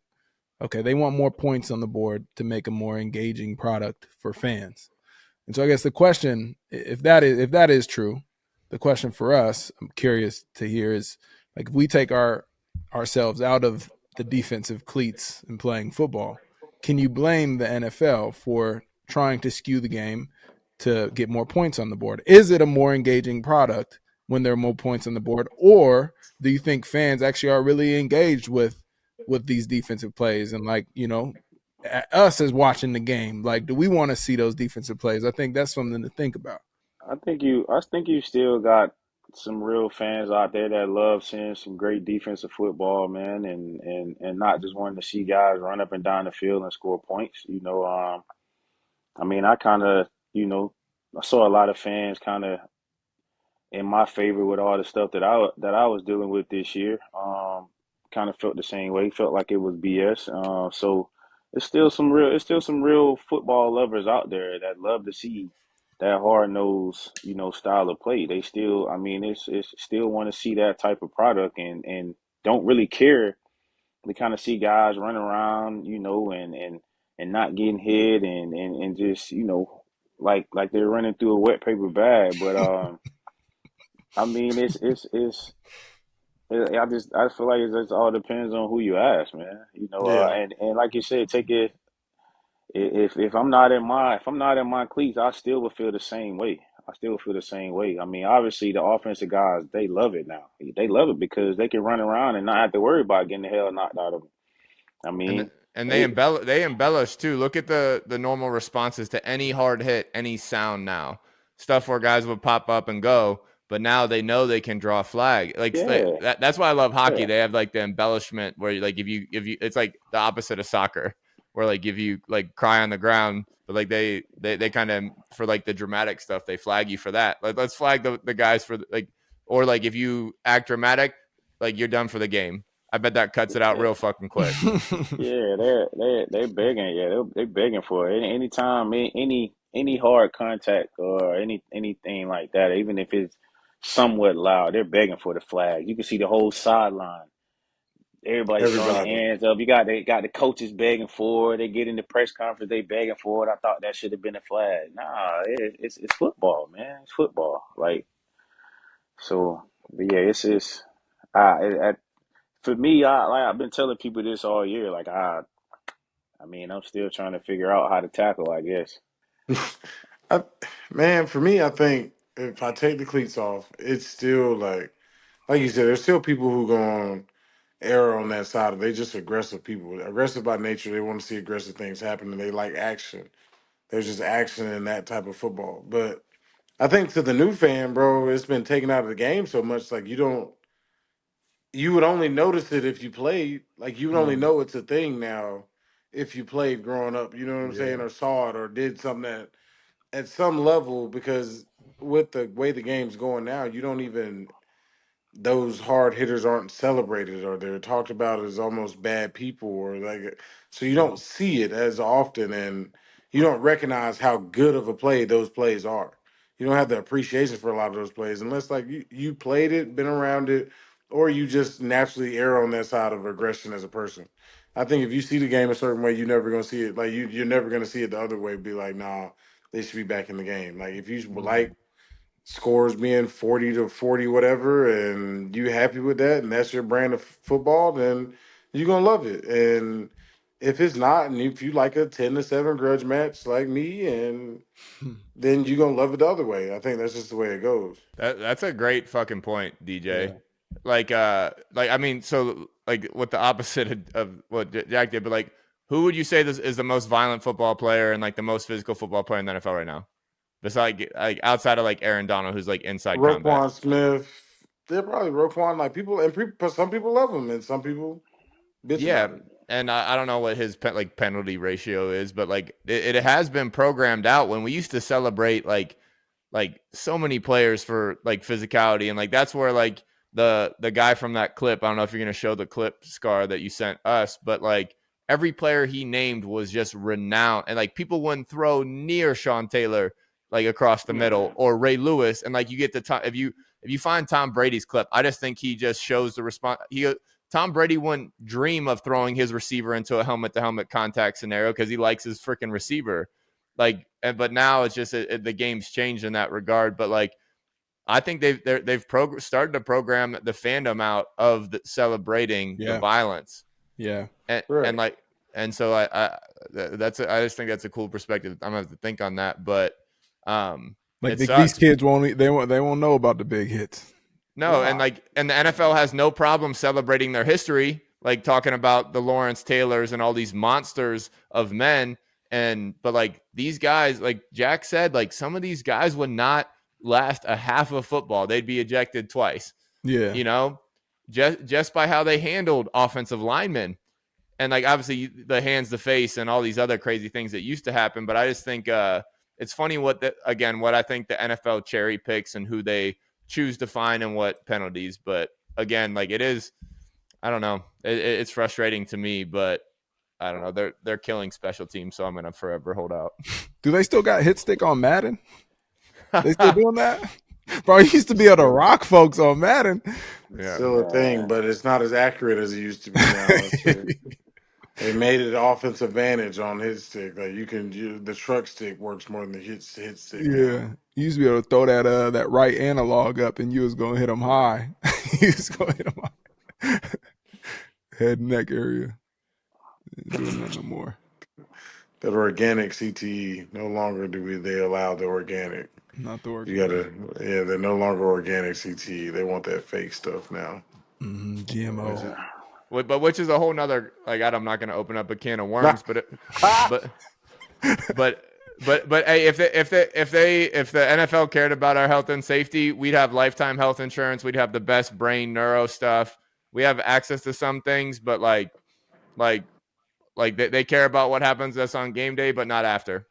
okay, they want more points on the board to make a more engaging product for fans. And so I guess the question, if that is true, the question for us, I'm curious to hear is like if we take ourselves out of the defensive cleats and playing football, can you blame the NFL for trying to skew the game to get more points on the board? Is it a more engaging product when there are more points on the board, or do you think fans actually are really engaged with these defensive plays and like us as watching the game, like, do we want to see those defensive plays? I think that's something to think about. I think you still got some real fans out there that love seeing some great defensive football, man, and not just wanting to see guys run up and down the field and score points. I mean, I kind of, I saw a lot of fans kind of in my favor with all the stuff that I was dealing with this year. Kind of felt the same way. Felt like it was BS. So it's still some real football lovers out there that love to see that hard nosed, style of play. They still, I mean, it's still want to see that type of product and don't really care. We kind of see guys running around, and not getting hit and just, like they're running through a wet paper bag. But I mean, I feel like it just all depends on who you ask, man. Yeah, And like you said, take it. If I'm not in my cleats, I still would feel the same way. I still feel the same way. I mean, obviously the offensive guys, they love it now. They love it because they can run around and not have to worry about getting the hell knocked out of them. I and mean, and they they embellish too. Look at the normal responses to any hard hit, any sound now. Stuff where guys would pop up and go, but now they know they can draw a flag. yeah, That's why I love hockey. yeah, They have like the embellishment where like if you it's like the opposite of soccer, where like if you like cry on the ground, but like they kind of for like the dramatic stuff, they flag you for that. Like let's flag the guys for like or like if you act dramatic, like you're done for the game. I bet that cuts it out yeah. real fucking quick. Yeah, they're begging. Yeah, they're begging for it. Anytime, any hard contact or anything like that, even if it's somewhat loud, they're begging for the flag. You can see the whole sideline. Everybody's throwing their everybody. hands up. They got the coaches begging for it. They get in the press conference, they begging for it. I thought that should have been a flag. Nah, it's football, man. It's football. Like so, but yeah, it's for me. I've been telling people this all year. I mean, I'm still trying to figure out how to tackle, I guess. I, man, for me, I think if I take the cleats off, it's still like you said, there's still people who go on err on that side of they just aggressive people. Aggressive by nature, they want to see aggressive things happen and they like action. There's just action in that type of football. But I think to the new fan, bro, it's been taken out of the game so much. Like you would only notice it if you played. Like you would only Mm, know it's a thing now if you played growing up. You know what I'm saying, yeah. or saw it, or did something that at some level. Because with the way the game's going now, you don't even those hard hitters aren't celebrated or they're talked about as almost bad people or like so you don't see it as often and you don't recognize how good of a play those plays are. You don't have the appreciation for a lot of those plays unless like you played it, been around it, or you just naturally err on that side of aggression as a person. I think if you see the game a certain way, you're never gonna see it you're never gonna see it the other way. Be like, nah, they should be back in the game. Like if you Mm. like scores being 40 to 40 whatever, and you happy with that, and that's your brand of football, then you're gonna love it. And if it's not, and if you like a 10-7 grudge match like me, and then you're gonna love it the other way. I think that's just the way it goes. That's a great fucking point, DJ. Yeah. Like I mean, so like what the opposite of what Jack did, but like who would you say this is the most violent football player and like the most physical football player in the NFL right now? Besides, like outside of like Aaron Donald, who's like inside combat. Roquan Smith, they're probably Roquan, like people, and some people love him and some people bitch Yeah, about it. and I don't know what his like penalty ratio is, but like it has been programmed out when we used to celebrate like so many players for like physicality, and like that's where like the guy from that clip, I don't know if you're gonna show the clip, Scar, that you sent us, but like every player he named was just renowned, and like people wouldn't throw near Sean Taylor like across the middle or Ray Lewis, and like you get the time if you find Tom Brady's clip, I just think he just shows the response. Tom Brady wouldn't dream of throwing his receiver into a helmet to helmet contact scenario because he likes his freaking receiver. Like, but now it's just the game's changed in that regard. But like, I think they've started to program the fandom out of celebrating the Yeah. violence. Yeah. And Right. like, and so I just think that's a cool perspective. I'm gonna have to think on that. But Like it these sucks. kids they won't know about the big hits. No, and Nah. like, and the NFL has no problem celebrating their history, like talking about the Lawrence Taylors and all these monsters of men. But like these guys, like Jack said, like some of these guys would not last a half of football. They'd be ejected twice, Yeah. you know, just by how they handled offensive linemen. And like obviously the hands, the face, and all these other crazy things that used to happen. But I just think it's funny what I think the NFL cherry picks and who they choose to fine and what penalties. But again, like it is, I don't know, it's frustrating to me. But I don't know, they're killing special teams, so I'm gonna forever hold out. Do they still got hit stick on Madden? They still doing that? Bro, you used to be able to rock folks on Madden. It's Yeah. still a thing, but it's not as accurate as it used to be now. They made it offensive advantage on his stick. Like the truck stick works more than the hit stick now. Yeah. You used to be able to throw that right analog up and you was gonna hit them high. You was gonna hit them high. Head and neck area. Doing that no more. That organic CTE, no longer they allow the organic. Not the You organic. gotta, yeah, they're no longer organic CTE. They want that fake stuff now. GMO. But which is a whole nother, like, I'm not going to open up a can of Nah. worms, but hey, if the NFL cared about our health and safety, we'd have lifetime health insurance. We'd have the best brain neuro stuff. We have access to some things, but like they care about what happens to us on game day, but not after.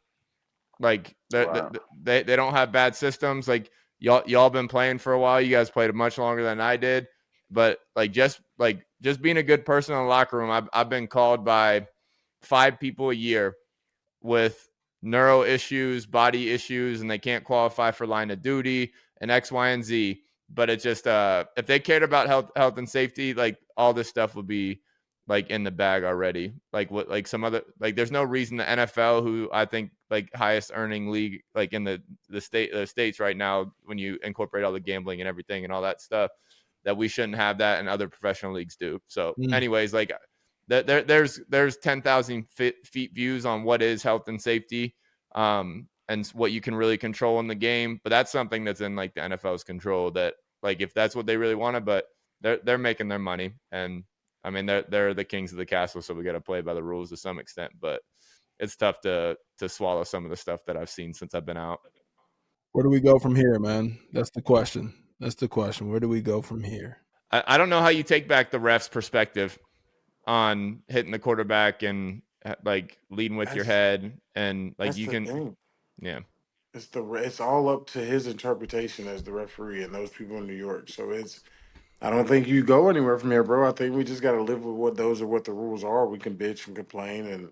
Like they don't have bad systems. Like y'all been playing for a while. You guys played much longer than I did, but just being a good person in the locker room. I've been called by 5 people a year with neuro issues, body issues, and they can't qualify for line of duty and X, Y, and Z. But it's just if they cared about health and safety, like all this stuff would be like in the bag already. Like some other, like there's no reason the NFL, who I think like highest earning league like in the states right now, when you incorporate all the gambling and everything and all that stuff, that we shouldn't have that and other professional leagues do. So anyways, like there's 10,000 feet views on what is health and safety, and what you can really control in the game. But that's something that's in like the NFL's control, that like if that's what they really wanted, but they're making their money. And I mean, they're the kings of the castle, so we got to play by the rules to some extent. But it's tough to swallow some of the stuff that I've seen since I've been out. Where do we go from here, man? That's the question. Where do we go from here? I don't know how you take back the ref's perspective on hitting the quarterback and like leading with your head, and like you can, thing. yeah. It's all up to his interpretation as the referee and those people in New York. So I don't think you go anywhere from here, bro. I think we just got to live with what the rules are. We can bitch and complain, and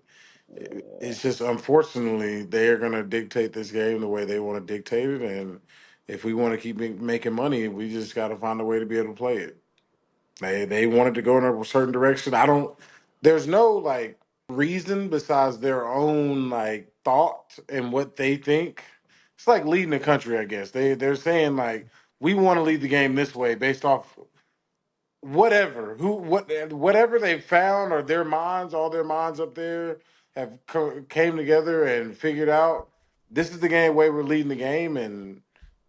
it's just unfortunately they're gonna dictate this game the way they want to dictate it. And if we want to keep making money, we just got to find a way to be able to play it. They wanted to go in a certain direction. There's no reason besides their own thought and what they think it's like leading the country. I guess they're saying like we want to lead the game this way based off whatever they found or their minds, all their minds up there have came together and figured out this is the game way we're leading the game, and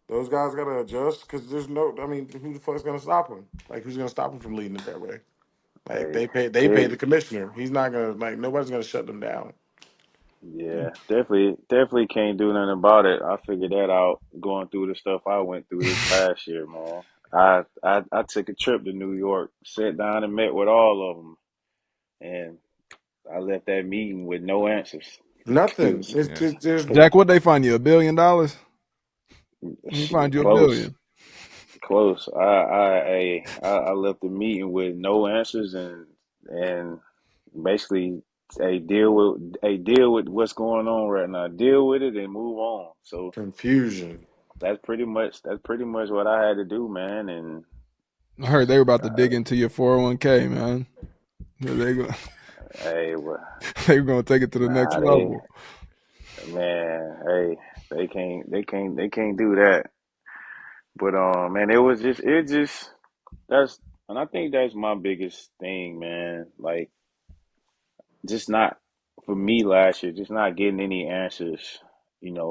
those guys got to adjust because there's no. I mean, who the fuck's gonna stop them? Like, who's gonna stop them from leading it that way? Like Hey, they pay the commissioner. He's not gonna like nobody's gonna shut them down. yeah, definitely can't do nothing about it. I figured that out going through the stuff I went through this past year, man. I took a trip to New York, sat down and met with all of them, and I left that meeting with no answers. Nothing. Cause, It's Yeah. just there's Jack, what they find you? $1 billion? They find shit, you $1 close, billion. close. I left the meeting with no answers and basically deal with what's going on right now. Deal with it and move on. So confusion. that's pretty much what I had to do, man. And I heard they were about to uh, dig into your 401k, man. They go, hey, well, they were gonna take it to the next nah, they level. man, hey, they can't do that. But man, it just that's and I think that's my biggest thing, man. Like just not for me last year, just not getting any answers,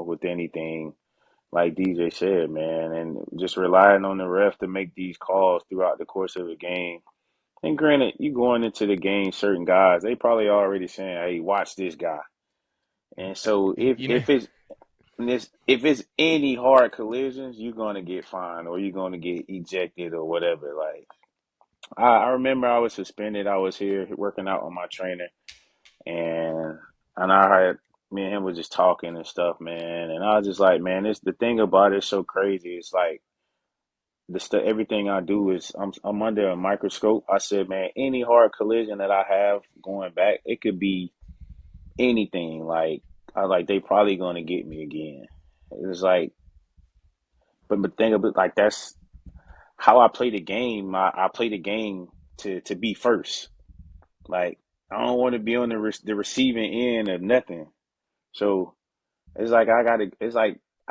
with anything. Like DJ said, man, and just relying on the ref to make these calls throughout the course of the game. And granted, you going into the game, certain guys, they probably already saying, "Hey, watch this guy." And so if You know, if it's if it's any hard collisions, you're gonna get fined or you're gonna get ejected or whatever. Like I remember I was suspended. I was here working out on my trainer, and I had me and him was just talking and stuff, man. And I was just like, man, this the thing about it's so crazy. It's like everything I do is I'm under a microscope. I said, man, any hard collision that I have going back, it could be anything. Like I like they probably gonna get me again. It was like, but think of it like that's how I play the game. I play the game to be first. Like I don't want to be on the receiving end of nothing. So it's like I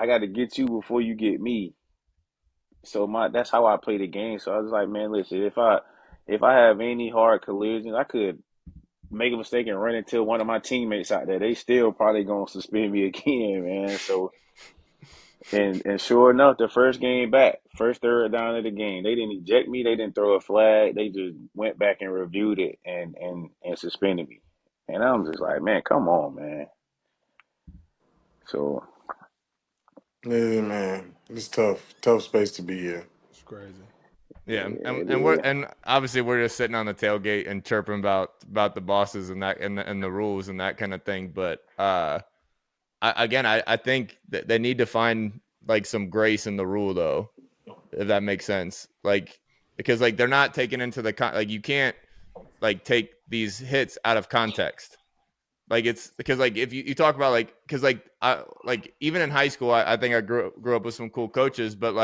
gotta get you before you get me. So that's how I play the game. So I was like, man, listen, if I have any hard collisions, I could make a mistake and run into one of my teammates out there. They still probably gonna suspend me again, man. So and sure enough, the first game back, first third down of the game, they didn't eject me, they didn't throw a flag, they just went back and reviewed it and suspended me. And I'm just like, man, come on, man. So Yeah, man. It's tough space to be in. It's crazy. yeah, yeah, it we're is. and obviously we're just sitting on the tailgate and chirping about the bosses and that and the rules and that kind of thing. But I think that they need to find like some grace in the rule though, if that makes sense. Like because like they're not taking into like you can't like take these hits out of context. Like it's because like if you talk about like because like even in high school I think I grew up with some cool coaches, but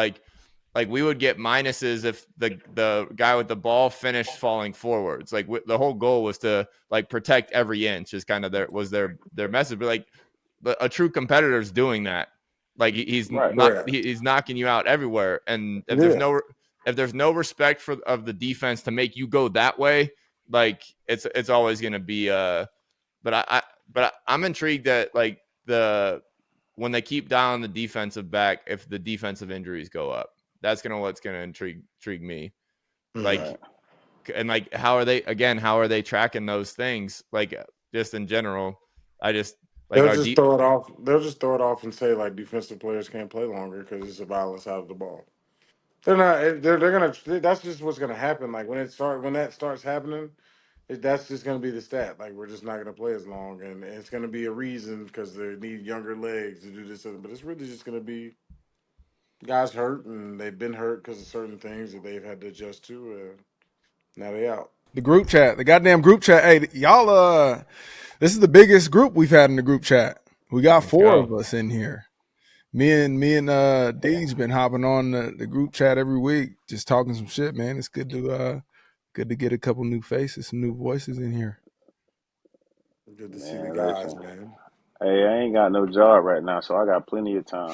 like we would get minuses if the guy with the ball finished falling forwards. Like the whole goal was to like protect every inch is kind of their message. But like a true competitor is doing that. Like Right. Yeah. he's knocking you out everywhere. And Yeah. if there's no respect of the defense to make you go that way, like it's always going to be but I'm intrigued that like the when they keep down the defensive back, if the defensive injuries go up, that's what's gonna intrigue me. Mm. Like Right. and like how are they tracking those things? Like just in general, I just like They'll our just deep. throw it off. They'll just throw it off and say like defensive players can't play longer because it's a violence out of the ball. They're not. They're gonna. That's just what's gonna happen. Like when that starts happening, that's just gonna be the stat. Like we're just not gonna play as long, and it's gonna be a reason because they need younger legs to do this. But it's really just gonna be guys hurt and they've been hurt because of certain things that they've had to adjust to. Now they out. The group chat, the goddamn group chat. Hey, y'all, this is the biggest group we've had in the group chat. We got Let's 4 of go. us in here. Me and D's been hopping on the group chat every week, just talking some shit, man. It's good to get a couple new faces, some new voices in here. Good to see the Man, guys, listen. man. Hey, I ain't got no job right now, so I got plenty of time.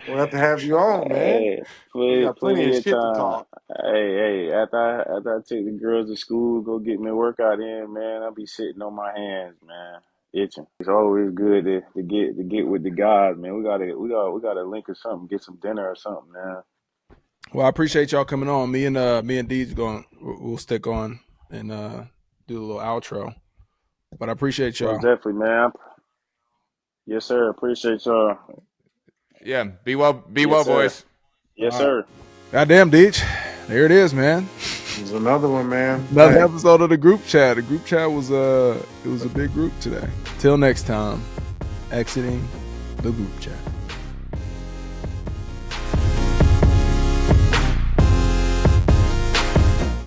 We'll have to have you on, man. Hey, We got plenty plenty of of shit to time. talk. Hey, after I take the girls to school, go get me a workout in, man. I'll be sitting on my hands, man, itching. It's always good to get with the guys, man. We gotta link or something, get some dinner or something, man. Well, I appreciate y'all coming on. Me and Dee's we'll stick on and do a little outro. But I appreciate Most y'all. definitely, man. Yes, sir. Appreciate y'all. Yeah, be well, Yes, sir. boys. Yes, All right. sir. Goddamn, Deej. There it is, man. There's another one, man. Another Hey. episode of the group chat. The group chat was it was a big group today. Till next time, exiting the group chat.